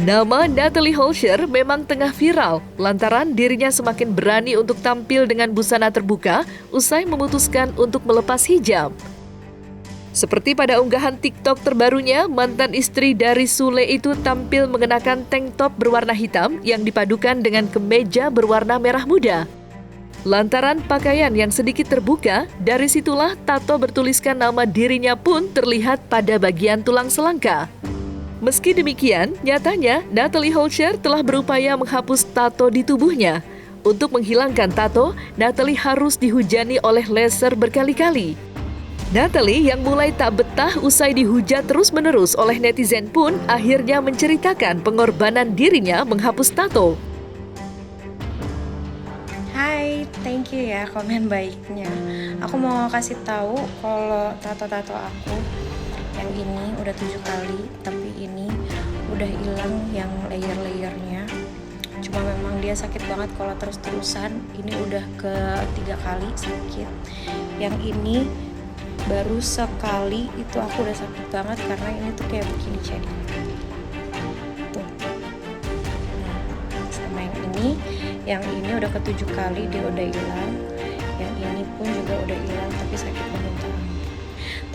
Nama Natalie Holscher memang tengah viral lantaran dirinya semakin berani untuk tampil dengan busana terbuka usai memutuskan untuk melepas hijab. Seperti pada unggahan TikTok terbarunya, mantan istri dari Sule itu tampil mengenakan tank top berwarna hitam yang dipadukan dengan kemeja berwarna merah muda. Lantaran pakaian yang sedikit terbuka, dari situlah tato bertuliskan nama dirinya pun terlihat pada bagian tulang selangka. Meski demikian, nyatanya Natalie Holscher telah berupaya menghapus tato di tubuhnya. Untuk menghilangkan tato, Natalie harus dihujani oleh laser berkali-kali. Natalie yang mulai tak betah usai dihujat terus-menerus oleh netizen pun akhirnya menceritakan pengorbanan dirinya menghapus tato. Hai, thank you ya komen baiknya. Aku mau kasih tahu kalau tato-tato aku yang ini udah 7 kali, tapi ini udah hilang yang layer-layernya. Cuma memang dia sakit banget kalau terus-terusan. Ini udah ke 3 kali sakit. Yang ini baru sekali, itu aku udah sakit banget karena ini tuh kayak begini jadi. Tuh. Nah, sama yang ini udah ke 7 kali dia udah hilang. Yang ini pun juga udah hilang tapi sakit banget.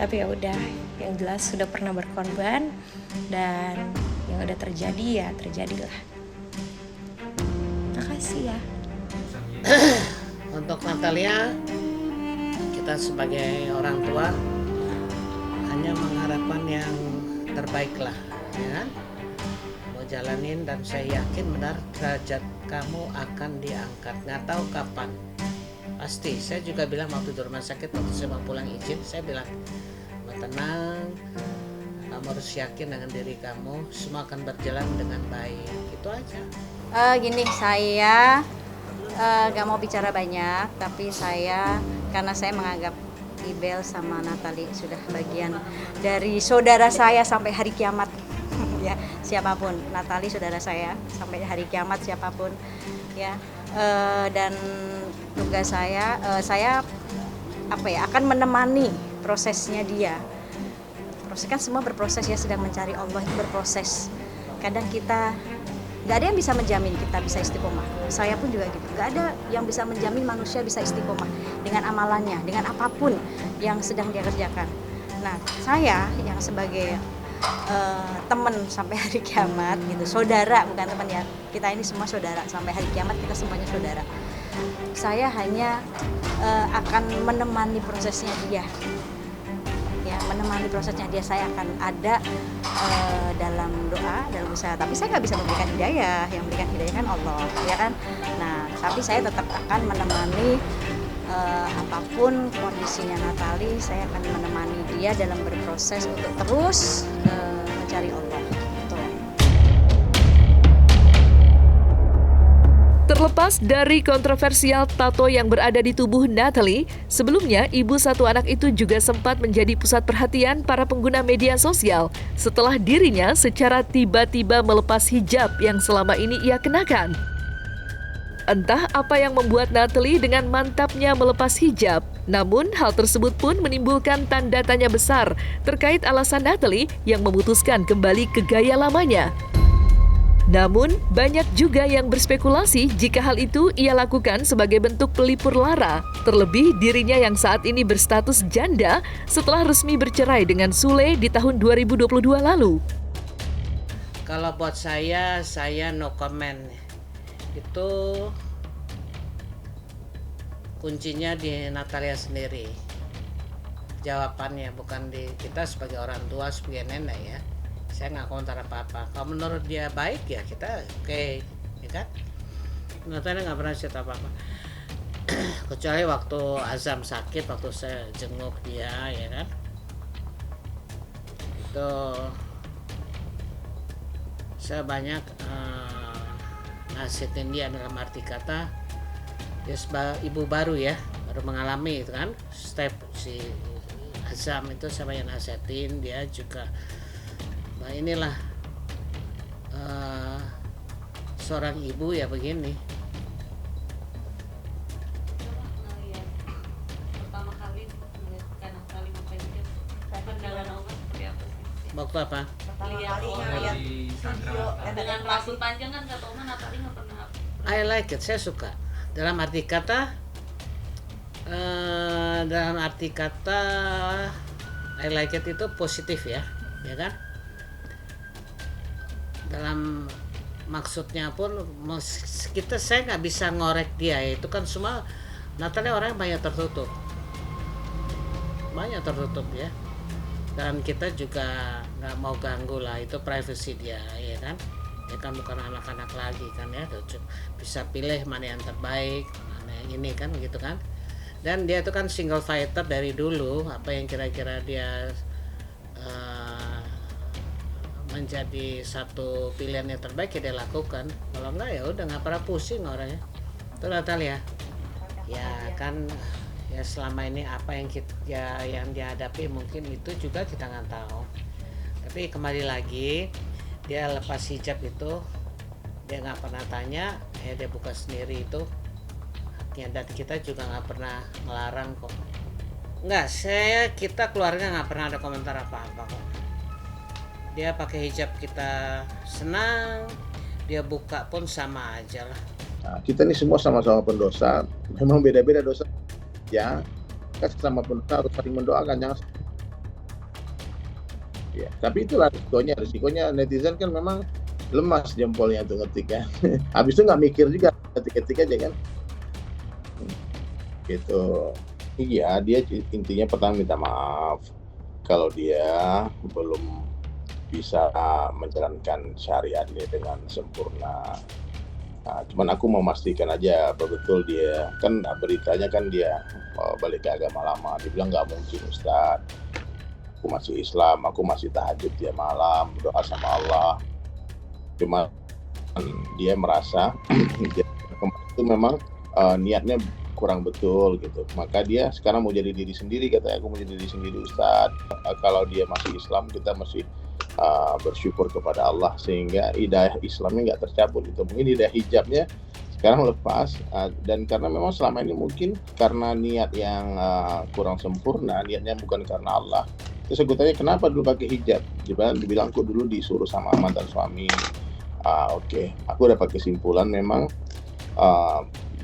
Tapi ya udah, yang jelas sudah pernah berkorban dan yang udah terjadi ya terjadilah. Makasih ya. Untuk Natalia, kita sebagai orang tua hanya mengharapkan yang terbaik lah, ya kan? Mau jalanin dan saya yakin benar derajat kamu akan diangkat. Nggak tahu kapan. Pasti, saya juga bilang waktu di rumah sakit, waktu saya mau pulang izin, saya bilang, tenang, kamu harus yakin dengan diri kamu, semua akan berjalan dengan baik, itu aja. Gini, saya gak mau bicara banyak, tapi karena saya menganggap Ibel sama Natalie sudah bagian dari saudara saya sampai hari kiamat. Ya, siapapun, Natalie saudara saya sampai hari kiamat siapapun, ya. Dan tugas saya akan menemani prosesnya dia. Proses kan semua berproses ya, sedang mencari Allah itu berproses. Kadang kita nggak ada yang bisa menjamin kita bisa istiqomah. Saya pun juga gitu. Nggak ada yang bisa menjamin manusia bisa istiqomah dengan amalannya, dengan apapun yang sedang dia kerjakan. Nah, saya yang sebagai teman sampai hari kiamat gitu, saudara bukan teman ya. Kita ini semua saudara sampai hari kiamat, kita semuanya saudara. Saya hanya akan menemani prosesnya dia. Ya, menemani prosesnya dia, saya akan ada dalam doa, dalam usaha. Tapi saya nggak bisa memberikan hidayah, yang memberikan hidayah kan Allah, ya kan. Nah, tapi saya tetap akan menemani apapun kondisinya Natalie, saya akan menemani dia dalam berproses untuk terus mencari Allah. Terlepas dari kontroversial tato yang berada di tubuh Natalie, sebelumnya ibu satu anak itu juga sempat menjadi pusat perhatian para pengguna media sosial setelah dirinya secara tiba-tiba melepas hijab yang selama ini ia kenakan. Entah apa yang membuat Natalie dengan mantapnya melepas hijab, namun hal tersebut pun menimbulkan tanda tanya besar terkait alasan Natalie yang memutuskan kembali ke gaya lamanya. Namun, banyak juga yang berspekulasi jika hal itu ia lakukan sebagai bentuk pelipur lara, terlebih dirinya yang saat ini berstatus janda setelah resmi bercerai dengan Sule di tahun 2022 lalu. Kalau buat saya no comment. Itu kuncinya di Natalia sendiri. Jawabannya bukan di kita sebagai orang tua, sebagai nenek ya. Saya nggak komentar apa-apa. Kalau menurut dia baik ya kita oke, ya kan? Natalia nggak pernah cerita apa-apa. Kecuali waktu Azam sakit, waktu saya jenguk dia, ya kan? Itu saya banyak nasihatin dia dalam arti kata dia ibu baru ya, baru mengalami itu kan step si Azam itu, saya banyak nasihatin dia juga. Nah inilah seorang ibu ya begini. Pertama kali melihat Natalie pakai hijab, pandangan Allah seperti apa sih? Waktu apa? dengan rambut panjang kan kata Oma Natali nggak pernah. I like it, saya suka. Dalam arti kata, I like it itu positif ya kan? Dalam maksudnya pun saya nggak bisa ngorek dia, itu kan semua Natalia orang yang banyak tertutup ya, dan kita juga nggak mau ganggu lah, itu privacy dia ya kan. Dia kan bukan anak-anak lagi kan ya, bisa pilih mana yang terbaik, mana yang ini kan gitu kan. Dan dia itu kan single fighter dari dulu, apa yang kira-kira dia menjadi satu pilihan yang terbaik ya dia lakukan. Kalau enggak ya udah nggak pernah pusing orangnya. Itu Natalia ya kan, ya selama ini apa yang yang dihadapi mungkin itu juga kita nggak tahu. Tapi kembali lagi, dia lepas hijab itu dia nggak pernah tanya, ya dia buka sendiri itu haknya, dan kita juga nggak pernah melarang kok. Nggak, kita keluarga nggak pernah ada komentar apa-apa kok. Dia pakai hijab kita senang, dia buka pun sama aja lah. Nah, kita ini semua sama-sama pendosa, memang beda-beda dosa ya. Kita sama pendosa harus saling mendoakan, jangan ya. Tapi itulah risikonya netizen kan memang lemas jempolnya tuh ngetik kan. Habis itu nggak mikir juga, ketik-ketik aja kan. Gitu. Iya, dia intinya pertama minta maaf kalau dia belum bisa menjalankan syariat dia dengan sempurna. Nah, cuman aku mau memastikan aja betul dia kan beritanya kan dia balik ke agama lama. Dia bilang nggak mungkin Ustadz, aku masih Islam, aku masih tahajud dia malam, doa sama Allah. Cuma dia merasa itu memang niatnya kurang betul gitu. Maka dia sekarang mau jadi diri sendiri, katanya aku mau jadi diri sendiri Ustadz. Kalau dia masih Islam, kita masih bersyukur kepada Allah sehingga hidayah Islamnya nggak tercabut gitu. Mungkin hidayah hijabnya sekarang lepas, dan karena memang selama ini mungkin karena niat yang kurang sempurna, niatnya bukan karena Allah. Terus aku tanya kenapa dulu pakai hijab, dibilang aku dulu disuruh sama mantan suami. Oke. Aku udah pakai kesimpulan memang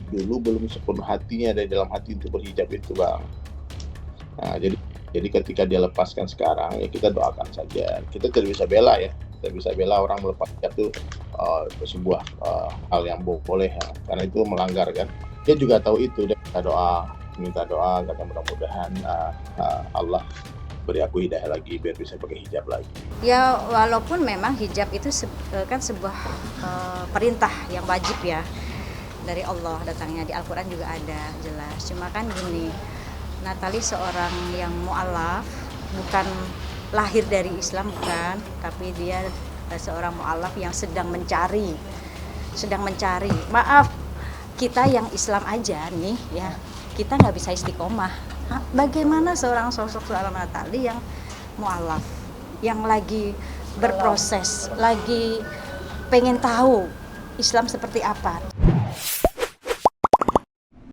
dulu belum sepenuh hatinya dari dalam hati untuk berhijab itu Bang. Nah, jadi ketika dia lepaskan sekarang ya kita doakan saja. Kita tidak bisa bela ya, kita bisa bela orang melepas hijab itu sebuah hal yang boleh ya, karena itu melanggar kan. Dia juga tahu itu, dia minta doa kata mudah-mudahan Allah beri aku hidayah lagi biar bisa pakai hijab lagi. Ya walaupun memang hijab itu kan sebuah perintah yang wajib ya dari Allah, datangnya di Al-Quran juga ada jelas. Cuma kan gini, Natali seorang yang mu'alaf, bukan lahir dari Islam bukan, tapi dia seorang mu'alaf yang sedang mencari. Maaf, kita yang Islam aja nih ya, kita nggak bisa istiqomah. Bagaimana seorang Natali yang mu'alaf, yang lagi berproses, lagi pengen tahu Islam seperti apa.